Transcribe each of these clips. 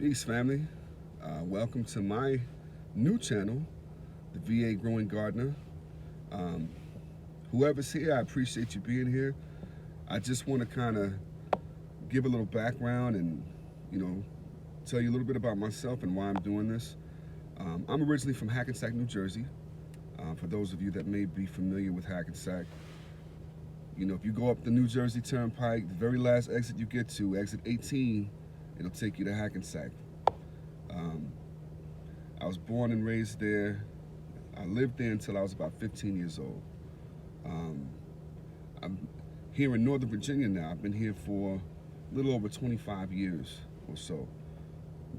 Peace, family. Welcome to my new channel, the VA Growing Gardener. Um, Whoever's here, I appreciate you being here. I just want to kind of give a little background and, you know, tell you a little bit about myself and why I'm doing this. I'm originally from Hackensack, New Jersey. For those of you that may be familiar with Hackensack, you know, if you go up the New Jersey Turnpike, the very last exit you get to, exit 18, it'll take you to Hackensack. Um, I was born and raised there. I lived there until I was about 15 years old. Um, I'm here in Northern Virginia now. I've been here for a little over 25 years or so.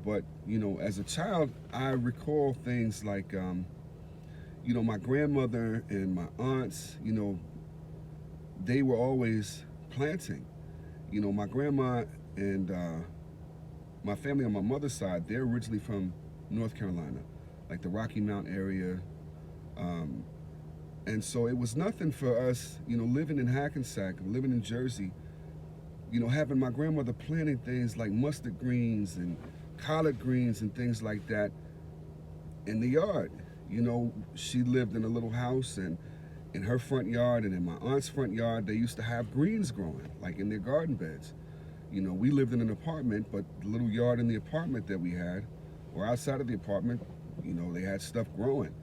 But, you know, as a child, I recall things like, you know, my grandmother and my aunts, you know, they were always planting. You know, my grandma and my family on my mother's side, they're originally from North Carolina, like the Rocky Mount area. Um, and so it was nothing for us, you know, living in Hackensack, living in Jersey, you know, having my grandmother planting things like mustard greens and collard greens and things like that in the yard. You know, she lived in a little house, and in her front yard and in my aunt's front yard, they used to have greens growing, like in their garden beds. You know, we lived in an apartment, but the little yard in the apartment that we had, or outside of the apartment, you know, they had stuff growing.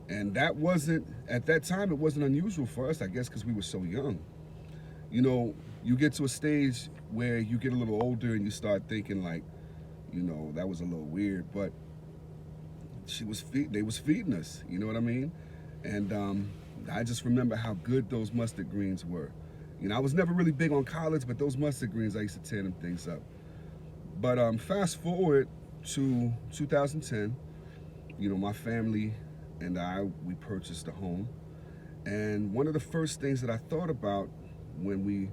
And that wasn't, at that time, it wasn't unusual for us, I guess, because we were so young. You know, you get to a stage where you get a little older and you start thinking like, you know, that was a little weird, but they was feeding us, you know what I mean? And I just remember how good those mustard greens were. You know, I was never really big on collards, but those mustard greens, I used to tear them things up. But fast forward to 2010, you know, my family and we purchased a home. And one of the first things that I thought about when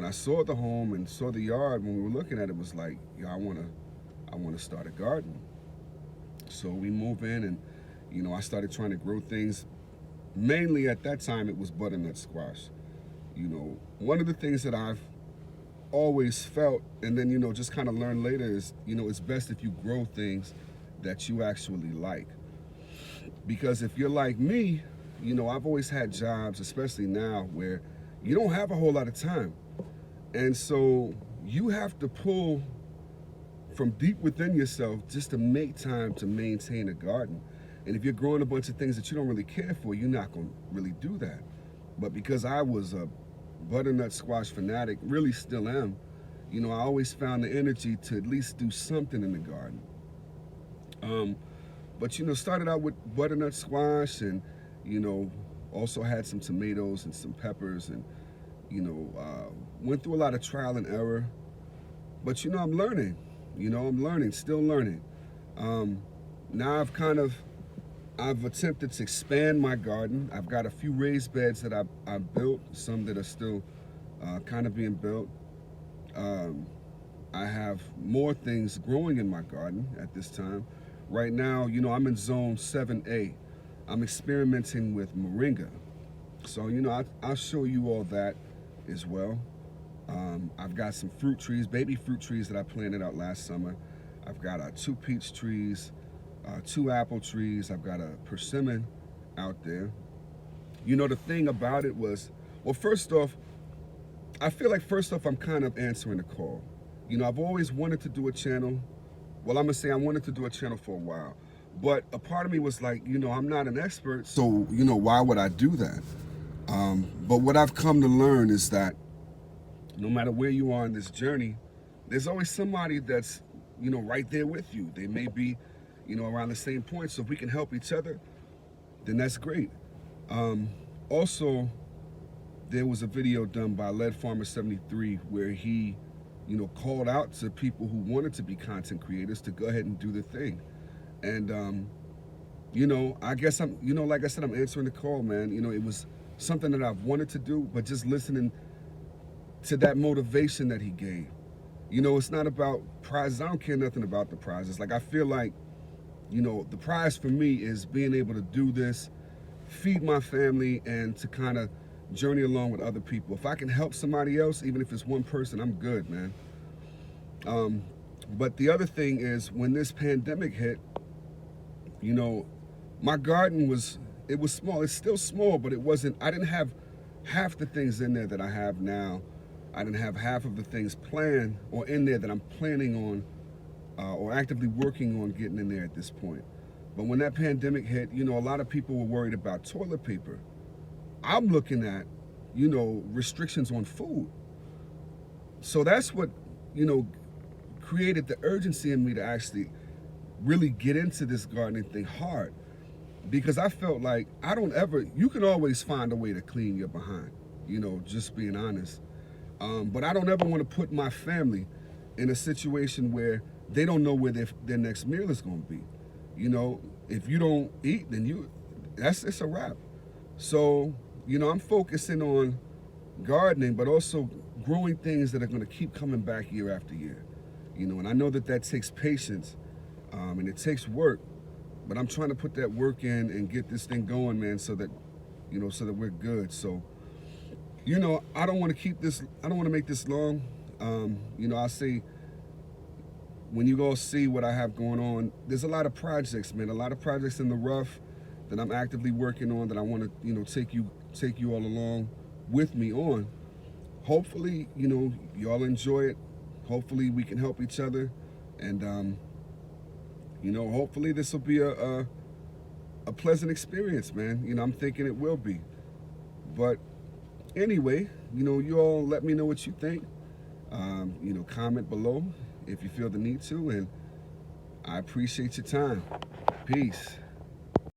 I saw the home and saw the yard, when we were looking at it, was like, yeah, I wanna start a garden. So we move in, and, you know, I started trying to grow things. Mainly at that time, it was butternut squash. You know, one of the things that I've always felt, and then, you know, just kind of learned later, is, you know, it's best if you grow things that you actually like. Because if you're like me, you know, I've always had jobs, especially now, where you don't have a whole lot of time. And so you have to pull from deep within yourself just to make time to maintain a garden. And if you're growing a bunch of things that you don't really care for, you're not going to really do that. But because I was a butternut squash fanatic, really still am, you know, I always found the energy to at least do something in the garden. But, you know, started out with butternut squash, and, you know, also had some tomatoes and some peppers, and, you know, went through a lot of trial and error. But, you know, I'm learning. You know, I'm learning, still learning. Now I've attempted to expand my garden. I've got a few raised beds that I've built, some that are still kind of being built. I have more things growing in my garden at this time. Right now, you know, I'm in zone 7A. I'm experimenting with moringa. So, you know, I'll show you all that as well. I've got some fruit trees, baby fruit trees that I planted out last summer. I've got 2 peach trees, 2 apple trees. I've got a persimmon out there. You know, the thing about it was, well, first off, I feel like I'm kind of answering a call. You know, I've always wanted to do a channel. Well, I'm gonna say I wanted to do a channel for a while, but a part of me was like, you know, I'm not an expert, so, you know, why would I do that? But what I've come to learn is that no matter where you are in this journey, there's always somebody that's, you know, right there with you. They may be, you know, around the same point. So if we can help each other, then that's great. Also, there was a video done by Lead Farmer 73 where he, you know, called out to people who wanted to be content creators to go ahead and do the thing. And, you know, I guess you know, like I said, I'm answering the call, man. You know, it was something that I've wanted to do, but just listening to that motivation that he gave. You know, it's not about prizes. I don't care nothing about the prizes. Like, I feel like, you know, the prize for me is being able to do this, feed my family, and to kind of journey along with other people. If I can help somebody else, even if it's one person, I'm good, man. But the other thing is, when this pandemic hit, you know, my garden it was small. It's still small, but it wasn't, I didn't have half the things in there that I have now. I didn't have half of the things planned or in there that I'm planning on or actively working on getting in there at this point. But when that pandemic hit, you know, a lot of people were worried about toilet paper. I'm looking at, you know, restrictions on food. So that's what, you know, created the urgency in me to actually really get into this gardening thing hard. Because I felt like you can always find a way to clean your behind, you know, just being honest. But I don't ever want to put my family in a situation where they don't know where their next meal is going to be. You know, if you don't eat, then it's a wrap. So, you know, I'm focusing on gardening, but also growing things that are going to keep coming back year after year. You know, and I know that takes patience and it takes work, but I'm trying to put that work in and get this thing going, man, so that, you know, so that we're good. So, you know, I don't want to make this long. You know, I'll say, when you go see what I have going on, there's a lot of projects, man, a lot of projects in the rough that I'm actively working on that I want to, you know, take you all along with me on. Hopefully, you know, y'all enjoy it. Hopefully we can help each other. And, you know, hopefully this will be a pleasant experience, man. You know, I'm thinking it will be. But anyway, you know, you all let me know what you think. You know, comment below if you feel the need to, and I appreciate your time. Peace.